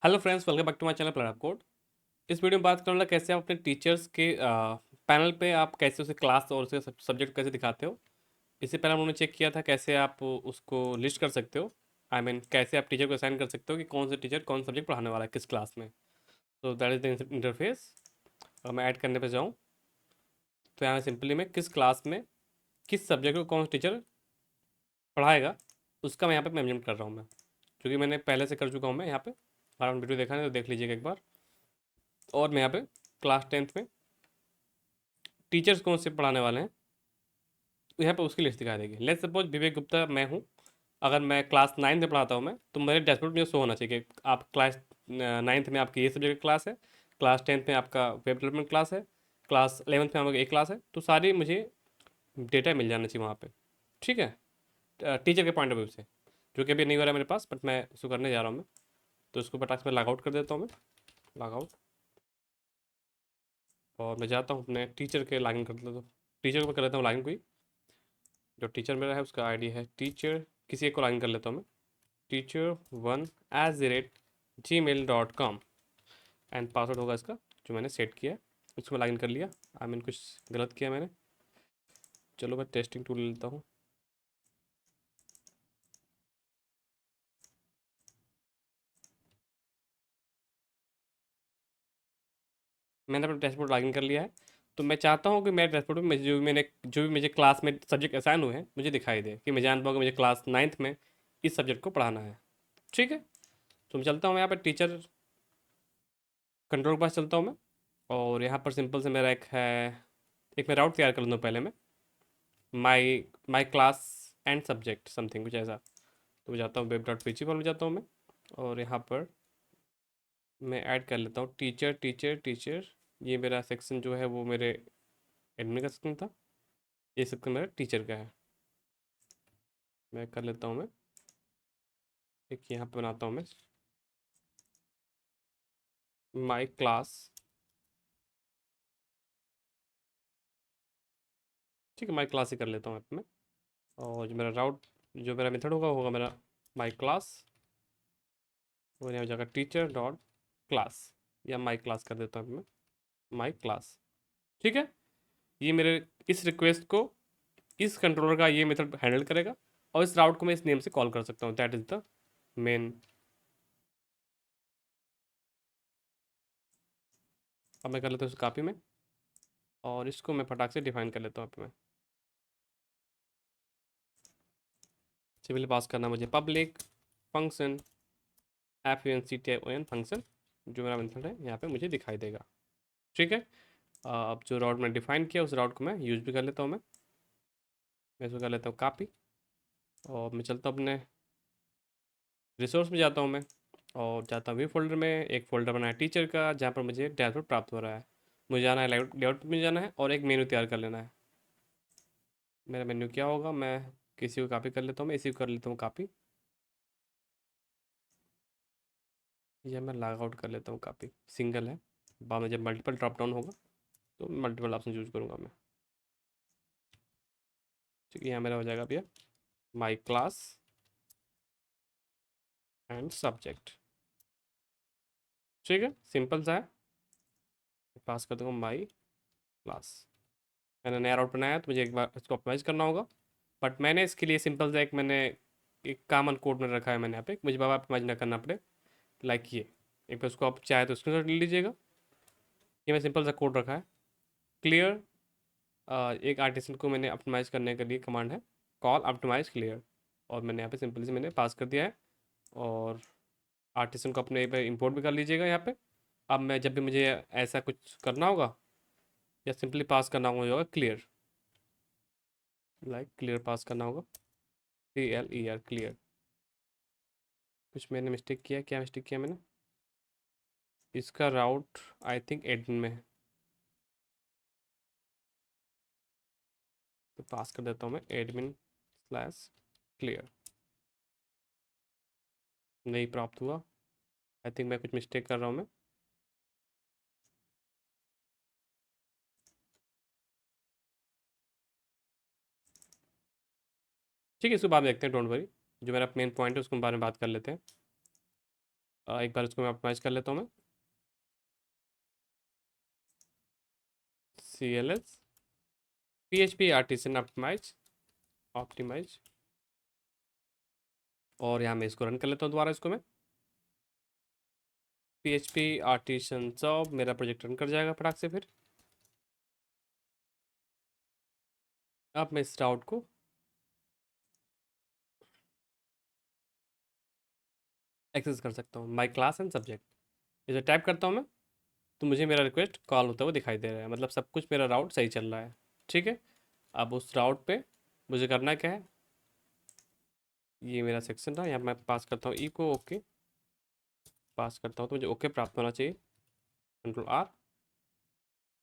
Hello friends, welcome back to my channel Pranav code. इस video में बात करूँगा कैसे आप अपने टीचर्स के पैनल पे आप कैसे उसे क्लास और उसे सब्जेक्ट कैसे दिखाते हो। इससे पहले हम लोगों ने चेक किया था कैसे आप उसको लिस्ट कर सकते हो। आई मीन कैसे आप टीचर को असाइन कर सकते हो कि कौन से टीचर कौन सब्जेक्ट पढ़ाने वाला है किस क्लास में। तो दैट इज द इंटरफेस। अगर मैं ऐड करने पे जाऊँ तो यहाँ सिंपली मैं किस क्लास में किस सब्जेक्ट को कौन सा टीचर पढ़ाएगा उसका मैं यहाँ पे मेंशन कर रहा हूँ मैं, क्योंकि मैंने पहले से कर चुका हूँ। मैं यहाँ पे अगर वीडियो देखा नहीं तो देख लीजिएगा एक बार। और मैं यहाँ पे क्लास 10th में टीचर्स कौन से पढ़ाने वाले हैं तो यहाँ पे उसकी लिस्ट दिखाई देगी। लेट्स सपोज विवेक गुप्ता मैं हूँ। अगर मैं क्लास 9 में पढ़ाता हूँ मैं, तो मेरे डैशबोर्ड में शो होना चाहिए कि आप क्लास 9th में आपकी ये सब्जेक्ट क्लास है, क्लास 10th में आपका वेब डेवलपमेंट क्लास है, क्लास 11th में आपका एक क्लास है। तो सारी मुझे डेटा मिल जाना चाहिए वहाँ पे। ठीक है, टीचर के पॉइंट ऑफ व्यू से, जो कि अभी नहीं हो रहा है मेरे पास, बट मैं इसको करने जा रहा हूँ मैं। तो इसको फटाक से लॉग आउट कर देता हूँ मैं, लॉग आउट। और मैं जाता हूँ अपने टीचर के लॉगिन कर लेता हूँ, टीचर को कर लेता हूँ लॉगिन। कोई जो टीचर मेरा है उसका आईडी है टीचर, किसी एक को लॉगिन कर लेता हूँ मैं, teacher1@gmail.com। एंड पासवर्ड होगा इसका जो मैंने सेट किया है, उसको लॉगिन कर लिया। आई मीन कुछ गलत किया मैंने। चलो मैं टेस्टिंग टूल लेता हूँ। मैंने अपना डैशबोर्ड लॉगिन कर लिया है। तो मैं चाहता हूँ कि मेरे डैशबोर्ड में जो भी मुझे क्लास में सब्जेक्ट असाइन हुए हैं मुझे दिखाई दे, कि मैं जान पाऊँ कि मुझे क्लास 9th में इस सब्जेक्ट को पढ़ाना है। ठीक है, तो मैं चलता हूँ यहाँ पर टीचर कंट्रोल के पास चलता हूँ मैं। और यहाँ पर सिंपल से मेरा एक मैं राउट तैयार कर लूँ पहले मैं, my my class and subject something कुछ ऐसा। तो मैं जाता हूँ वेब डॉट पी पर में जाता हूँ मैं। और यहाँ पर मैं ऐड कर लेता हूँ टीचर टीचर टीचर। ये मेरा सेक्शन जो है वो मेरे एडमिन का सेक्शन था, ये सेक्शन मेरा टीचर का है। मैं कर लेता हूँ मैं एक यहाँ पे बनाता हूँ मैं माई क्लास। ठीक है, माई क्लास ही कर लेता हूँ मैं। और जो मेरा मेथड होगा वो होगा मेरा माई क्लास। और यहाँ जाकर टीचर डॉट क्लास, या माई क्लास कर देता हूँ मैं, माई क्लास। ठीक है, ये मेरे इस रिक्वेस्ट को इस कंट्रोलर का ये मेथड हैंडल करेगा। और इस राउट को मैं इस नेम से कॉल कर सकता हूँ, दैट इज द मेन। अब मैं कर लेता हूँ इस कॉपी में, और इसको मैं फटाक से डिफाइन कर लेता हूँ मैं। सिंपली पास करना मुझे पब्लिक फंक्शन FUNCTION फंक्शन, जो मेरा मेथड है यहाँ पे मुझे दिखाई देगा। ठीक है, अब जो राउट में डिफाइन किया उस राउट को मैं यूज भी कर लेता हूँ मैं इसको कर लेता हूँ कॉपी। और मैं चलता हूँ अपने रिसोर्स में जाता हूँ मैं, और जाता हूँ व्यू फोल्डर में। एक फ़ोल्डर बनाया टीचर का जहाँ पर मुझे डैशबोर्ड प्राप्त हो रहा है। मुझे जाना है लेआउट में जाना है और एक मेन्यू तैयार कर लेना है। मेरा मेन्यू क्या होगा, मैं किसी को कॉपी कर लेता हूँ, मैं इसी को कर लेता हूँ कॉपी, या मैं लॉग आउट कर लेता हूँ कॉपी। सिंगल है, बाद में जब मल्टीपल ड्रॉप डाउन होगा तो मल्टीपल ऑप्शन यूज करूँगा मैं। ठीक है, यहाँ मेरा हो जाएगा भैया माई क्लास एंड सब्जेक्ट। ठीक है, सिंपल सा है। पास कर दूंगा माई क्लास। मैंने नया राउट बनाया तो मुझे एक बार इसको ऑप्टिमाइज करना होगा। बट मैंने इसके लिए सिंपल सा एक कॉमन कोड में रखा है मैंने यहाँ पे, मुझे बाबा ऑप्टिमाइज ना करना पड़े। लाइक ये एक बार उसको आप चाहे तो स्क्रीनशॉट ले लीजिएगा। ये मैं सिंपल सा कोड रखा है क्लियर। एक आर्टिसन को मैंने ऑप्टिमाइज करने के लिए कमांड है कॉल ऑप्टिमाइज क्लियर, और मैंने यहाँ पे सिंपली से मैंने पास कर दिया है। और आर्टिसन को अपने पे इंपोर्ट भी कर लीजिएगा यहाँ पे। अब मैं जब भी मुझे ऐसा कुछ करना होगा या सिंपली पास करना होगा क्लियर, लाइक क्लियर पास करना होगा, CLER क्लियर। कुछ मैंने मिस्टेक किया, क्या मिस्टेक किया मैंने, इसका राउट आई थिंक एडमिन में है, तो पास कर देता हूँ मैं admin/clear। नहीं प्राप्त हुआ, आई थिंक मैं कुछ मिस्टेक कर रहा हूँ मैं। ठीक है, इसको बाद में देखते हैं, डोंट वरी। जो मेरा मेन पॉइंट है उसको बारे में बात कर लेते हैं। एक बार इसको मैं ऑप्टिमाइज कर लेता हूँ मैं। CLS PHP artisan optimize optimize, और यहाँ मैं इसको रन कर लेता हूँ दोबारा इसको मैं। PHP आर्टिसन जॉब मेरा प्रोजेक्ट रन कर जाएगा फटाक से फिर। अब मैं इस राउट को एक्सेस कर सकता हूँ, माई क्लास एंड सब्जेक्ट। इसे टाइप करता हूँ मैं, तो मुझे मेरा रिक्वेस्ट कॉल होता हुआ दिखाई दे रहा है, मतलब सब कुछ मेरा राउट सही चल रहा है। ठीक है, अब उस राउट पे मुझे करना क्या है, ये मेरा सेक्शन था, यहाँ मैं पास करता हूँ ई को, ओके पास करता हूँ तो मुझे ओके प्राप्त होना चाहिए, Ctrl+R।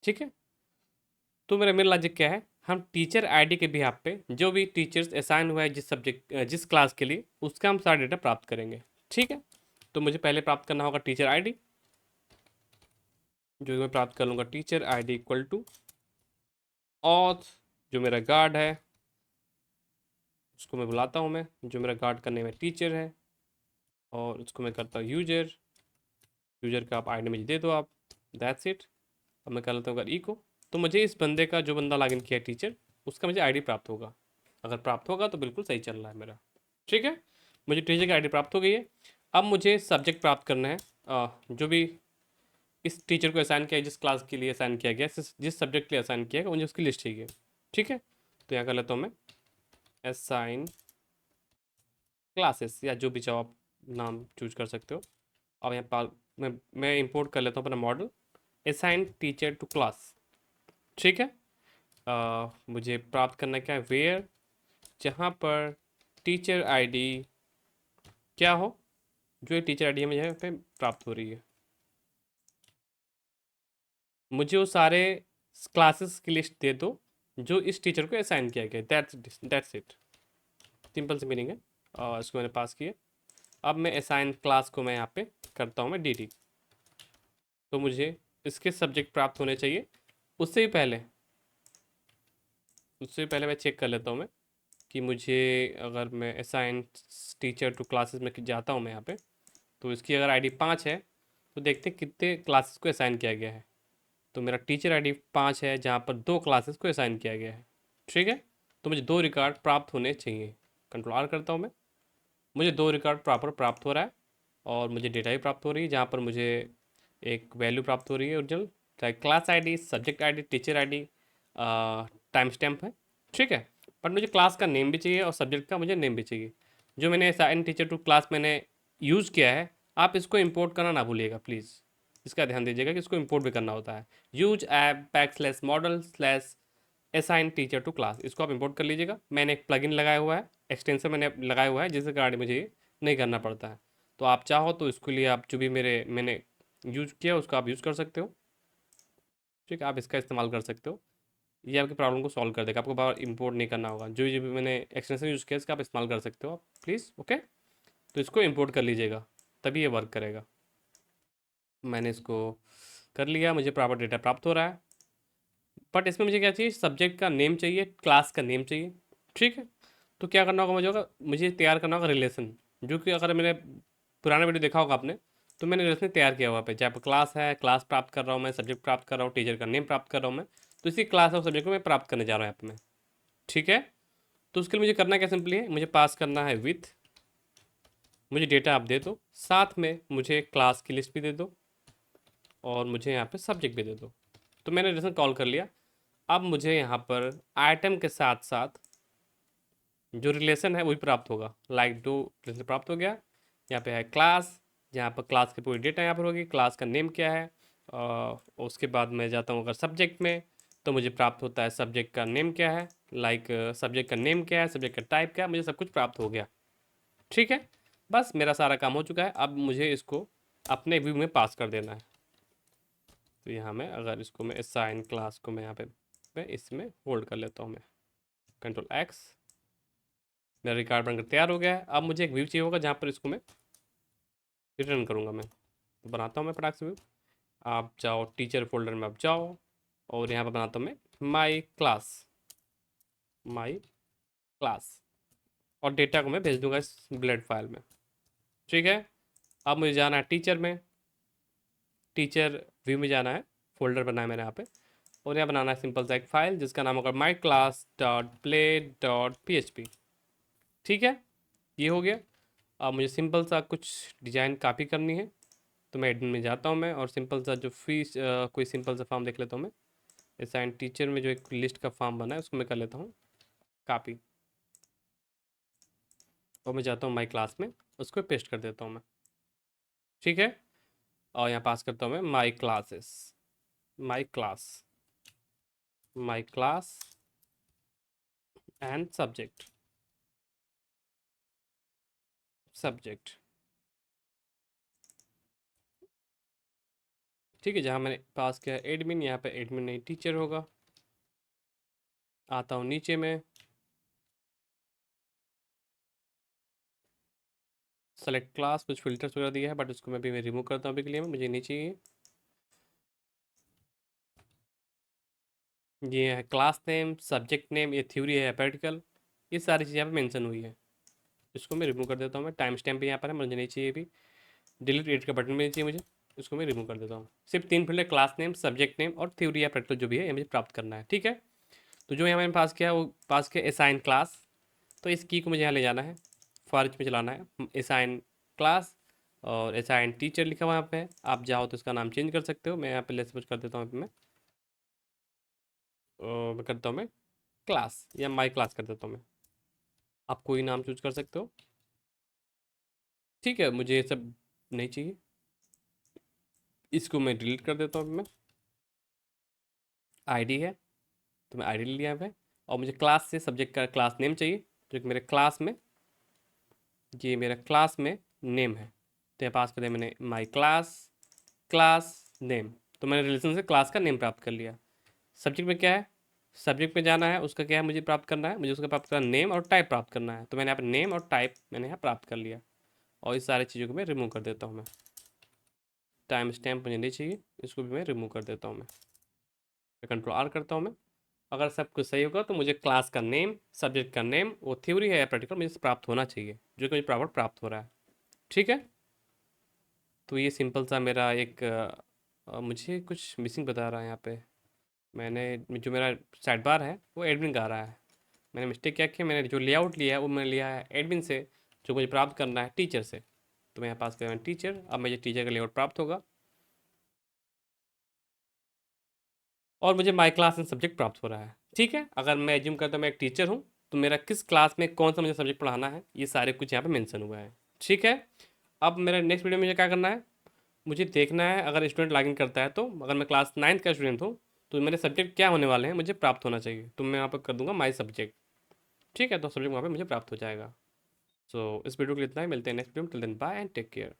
ठीक है, तो मेरा मेन लॉजिक क्या है, हम टीचर आईडी के बिहाफ पे जो भी टीचर्स असाइन हुआ है जिस सब्जेक्ट जिस क्लास के लिए, उसका हम सारा डेटा प्राप्त करेंगे। ठीक है, तो मुझे पहले प्राप्त करना होगा टीचर आईडी, जो मैं प्राप्त कर लूँगा teacher ID equal to auth, जो मेरा गार्ड है उसको मैं बुलाता हूँ मैं, जो मेरा गार्ड का नेम है टीचर है, और उसको मैं करता हूँ यूजर, यूजर का आप आईडी मुझे दे दो आप, दैट्स इट। अब मैं कर लेता हूँ अगर ई को, तो मुझे इस बंदे का जो बंदा लॉगिन किया है टीचर, उसका मुझे आईडी प्राप्त होगा। अगर प्राप्त होगा तो बिल्कुल सही चल रहा है मेरा। ठीक है, मुझे टीचर की आईडी प्राप्त हो गई है। अब मुझे सब्जेक्ट प्राप्त करना है, जो भी इस टीचर को असाइन किया है, जिस क्लास के लिए असाइन किया गया, जिस सब्जेक्ट के लिए असाइन किया गया, मुझे उसकी लिस्ट चाहिए। ठीक है, तो यहाँ कर लेता हूँ मैं असाइन क्लासेस, या जो भी चाहो आप नाम चूज कर सकते हो। अब यहाँ पर मैं इंपोर्ट कर लेता हूँ अपना model assign teacher to class. ठीक है, मुझे प्राप्त करना क्या है, वेयर, जहाँ पर टीचर आईडी क्या हो, जो ये टीचर आईडी है मुझे यहाँ पे प्राप्त हो रही है, मुझे वो सारे क्लासेस की लिस्ट दे दो जो इस टीचर को असाइन किया गया। दैट्स इट, सिंपल सी मीनिंग है। और इसको मैंने पास किया। अब मैं असाइन क्लास को मैं यहाँ पे करता हूँ मैं DD, तो मुझे इसके सब्जेक्ट प्राप्त होने चाहिए। उससे भी पहले उससे पहले मैं चेक कर लेता हूँ मैं कि मुझे, अगर मैं असाइन टीचर टू क्लासेस में जाता हूँ मैं यहाँ पे, तो इसकी अगर आईडी 5 है, तो देखते हैं कितने क्लासेस को असाइन किया गया है। तो मेरा टीचर आईडी 5 है, जहाँ पर 2 क्लासेस को असाइन किया गया है। ठीक है, तो मुझे 2 रिकॉर्ड प्राप्त होने चाहिए। Ctrl+R करता हूँ मैं, मुझे 2 रिकॉर्ड प्रॉपर प्राप्त हो रहा है, और मुझे डेटा भी प्राप्त हो रही है, जहाँ पर मुझे एक वैल्यू प्राप्त हो रही है ओरिजिनल, चाहे class ID, subject ID, teacher ID, time stamp है। ठीक है, बट मुझे क्लास का नेम भी चाहिए और सब्जेक्ट का मुझे नेम भी चाहिए। जो मैंने असाइन टीचर टू क्लास मैंने यूज़ किया है, आप इसको इंपोर्ट करना ना भूलिएगा प्लीज़, इसका ध्यान दीजिएगा कि इसको इंपोर्ट भी करना होता है। Use app \model/ assign teacher to class, इसको आप इंपोर्ट कर लीजिएगा। मैंने एक प्लगइन लगाया हुआ है, एक्सटेंशन मैंने लगाया हुआ है, जिसके कारण मुझे ये नहीं करना पड़ता है। तो आप चाहो तो इसके लिए आप जो भी मैंने यूज किया उसको आप यूज़ कर सकते हो। ठीक है, आप इसका इस्तेमाल कर सकते हो, ये आपकी प्रॉब्लम को सॉल्व कर देगा, आपको बार इंपोर्ट नहीं करना होगा। जो जो भी मैंने एक्सटेंशन यूज़ किया इसका आप इस्तेमाल कर सकते हो आप प्लीज़। ओके, तो इसको इंपोर्ट कर लीजिएगा, तभी ये वर्क करेगा। मैंने इसको कर लिया, मुझे प्रॉपर डेटा प्राप्त हो रहा है, बट इसमें मुझे क्या चाहिए, सब्जेक्ट का नेम चाहिए, क्लास का नेम चाहिए। ठीक है, तो क्या करना होगा, मुझे तैयार करना होगा रिलेशन, जो कि अगर मैंने पुराना वीडियो देखा होगा आपने, तो मैंने रिलेशन तैयार किया हुआ पे, जहाँ पर क्लास है, क्लास प्राप्त कर रहा हूँ मैं, सब्जेक्ट प्राप्त कर रहा हूँ, टीचर का नेम प्राप्त कर रहा हूँ मैं, तो इसी क्लास और सब्जेक्ट को मैं प्राप्त करने जा रहा हूँ यहाँ पे मैं। ठीक है, तो उसके लिए मुझे करना क्या सिंपली है, मुझे पास करना है विथ, मुझे डेटा आप दे दो, साथ में मुझे क्लास की लिस्ट भी दे दो, और मुझे यहाँ पे सब्जेक्ट भी दे दो। तो मैंने रिलेशन कॉल कर लिया। अब मुझे यहाँ पर आइटम के साथ साथ जो रिलेशन है वही प्राप्त होगा, लाइक टू रिलेशन प्राप्त हो गया। यहाँ पे है क्लास, जहाँ पर क्लास की पूरी डेटा यहाँ पर होगी, क्लास का नेम क्या है। उसके बाद मैं जाता हूँ अगर सब्जेक्ट में, तो मुझे प्राप्त होता है सब्जेक्ट का नेम क्या है, लाइक सब्जेक्ट का नेम क्या है, सब्जेक्ट का टाइप क्या है, मुझे सब कुछ प्राप्त हो गया। ठीक है, बस मेरा सारा काम हो चुका है। अब मुझे इसको अपने व्यू में पास कर देना है। तो यहाँ मैं अगर इसको मैं असाइन क्लास को मैं यहाँ पे मैं इसमें होल्ड कर लेता हूँ मैं, Ctrl+X, मेरा रिकॉर्ड बनकर तैयार हो गया है। अब मुझे एक व्यू चाहिए होगा जहाँ पर इसको मैं रिटर्न करूँगा मैं, तो बनाता हूँ मैं फटाक से व्यू। आप जाओ टीचर फोल्डर में, आप जाओ, और यहाँ पर बनाता हूँ मैं माई क्लास, और डेटा को मैं भेज दूंगा इस ब्लेड फाइल में। ठीक है, अब मुझे जाना है टीचर में, टीचर व्यू में जाना है, फोल्डर बना है मैंने यहाँ पे, और यहाँ बनाना है सिंपल सा एक फाइल जिसका नाम होगा my class dot play dot P H P. ठीक है, ये हो गया। अब मुझे सिंपल सा कुछ डिज़ाइन कॉपी करनी है, तो मैं एडमिन में जाता हूँ मैं, और सिंपल सा जो फीस कोई सिंपल सा फॉर्म देख लेता हूँ मैं। असाइन टीचर में जो एक लिस्ट का फॉर्म बना है उसको मैं कर लेता हूँ कॉपी, और मैं जाता हूँ माई क्लास में, उसको पेस्ट कर देता हूँ मैं। ठीक है, और यहाँ पास करता हूँ मैं my classes, my class, my class and subject, subject. ठीक है, जहाँ मैंने पास किया एडमिन, यहाँ पे एडमिन नहीं टीचर होगा। आता हूँ नीचे में, सेलेक्ट क्लास, कुछ फिल्टर्स वगैरह दिया है बट उसको मैं रिमूव करता हूँ अभी के लिए, मुझे नहीं चाहिए। ये है क्लास नेम, सब्जेक्ट नेम, ये थ्योरी है प्रैक्टिकल, ये सारी चीज़ें यहाँ पे मेंशन हुई है। इसको मैं रिमूव कर देता हूँ मैं, टाइम स्टैम्प भी यहाँ पर है, मुझे नहीं चाहिए भी। डिलीट एड का बटन भी नहीं चाहिए मुझे, इसको मैं रिमूव कर देता हूँ। सिर्फ 3 फील्ड है, क्लास नेम, सब्जेक्ट नेम और थ्योरी या प्रैक्टिकल जो भी है ये मुझे प्राप्त करना है। ठीक है, तो जो यहाँ मैंने पास किया वो पास किया असाइन क्लास, तो इस की को मुझे यहाँ ले जाना है, फॉर में चलाना है असाइन क्लास, और असाइन टीचर लिखा हुआ यहाँ पे, आप चाहो तो इसका नाम चेंज कर सकते हो। मैं यहाँ पे लेस सपोज कर देता हूँ, मैं मैं करता हूँ मैं क्लास या माई क्लास कर देता हूँ मैं, आप कोई नाम चूज कर सकते हो। ठीक है, मुझे ये सब नहीं चाहिए, इसको मैं डिलीट कर देता हूँ मैं। आईडी है तो मैं आईडी ले लिया यहाँ पे, और मुझे क्लास से सब्जेक्ट का क्लास नेम चाहिए, जो कि मेरे क्लास में, ये मेरा क्लास में नेम है, तो यहाँ पास कर दिया मैंने माई क्लास, क्लास नेम, तो मैंने रिलेशन से क्लास का नेम प्राप्त कर लिया। सब्जेक्ट में क्या है, सब्जेक्ट में जाना है, उसका क्या है मुझे प्राप्त करना है, मुझे उसका प्राप्त करना नेम और टाइप प्राप्त करना है, तो मैंने यहाँ पर नेम और टाइप मैंने यहाँ प्राप्त कर लिया, और इस सारी चीज़ों को मैं रिमूव कर देता हूँ मैं। टाइम स्टैम्प मुझे नहीं चाहिए, इसको भी मैं रिमूव कर देता हूँ मैं। कंट्रोल आर करता हूँ मैं। अगर सब कुछ सही होगा तो मुझे क्लास का नेम, सब्जेक्ट का नेम, वो थ्योरी है या प्रैक्टिकल मुझे प्राप्त होना चाहिए, जो कि मुझे प्रॉपर प्राप्त हो रहा है। ठीक है, तो ये सिंपल सा मेरा एक मुझे कुछ मिसिंग बता रहा है यहाँ पे। मैंने जो मेरा साइड बार है वो एडमिन का आ रहा है, मैंने मिस्टेक क्या किया, मैंने जो लेआउट लिया है वो मैंने लिया है एडमिन से, जो मुझे प्राप्त करना है टीचर से। तो मैं यहाँ पास कर टीचर, अब मुझे टीचर का लेआउट प्राप्त होगा, और मुझे माई क्लास एंड सब्जेक्ट प्राप्त हो रहा है। ठीक है, अगर मैं एज्यूम करता हूँ मैं एक टीचर हूँ, तो मेरा किस क्लास में कौन सा मुझे सब्जेक्ट पढ़ाना है ये सारे कुछ यहाँ पे मेंशन हुआ है। ठीक है, अब मेरा नेक्स्ट वीडियो में मुझे क्या करना है, मुझे देखना है अगर स्टूडेंट लॉगिन करता है, तो अगर मैं क्लास 9th का स्टूडेंट हूँ तो मेरे सब्जेक्ट क्या होने वाले हैं मुझे प्राप्त होना चाहिए, तो मैं यहाँ पर कर दूंगा माई सब्जेक्ट। ठीक है, तो सब्जेक्ट वहाँ पे मुझे प्राप्त हो जाएगा। सो इस वीडियो के लिए इतना ही, मिलते हैं नेक्स्ट वीडियो में, till then bye and take care.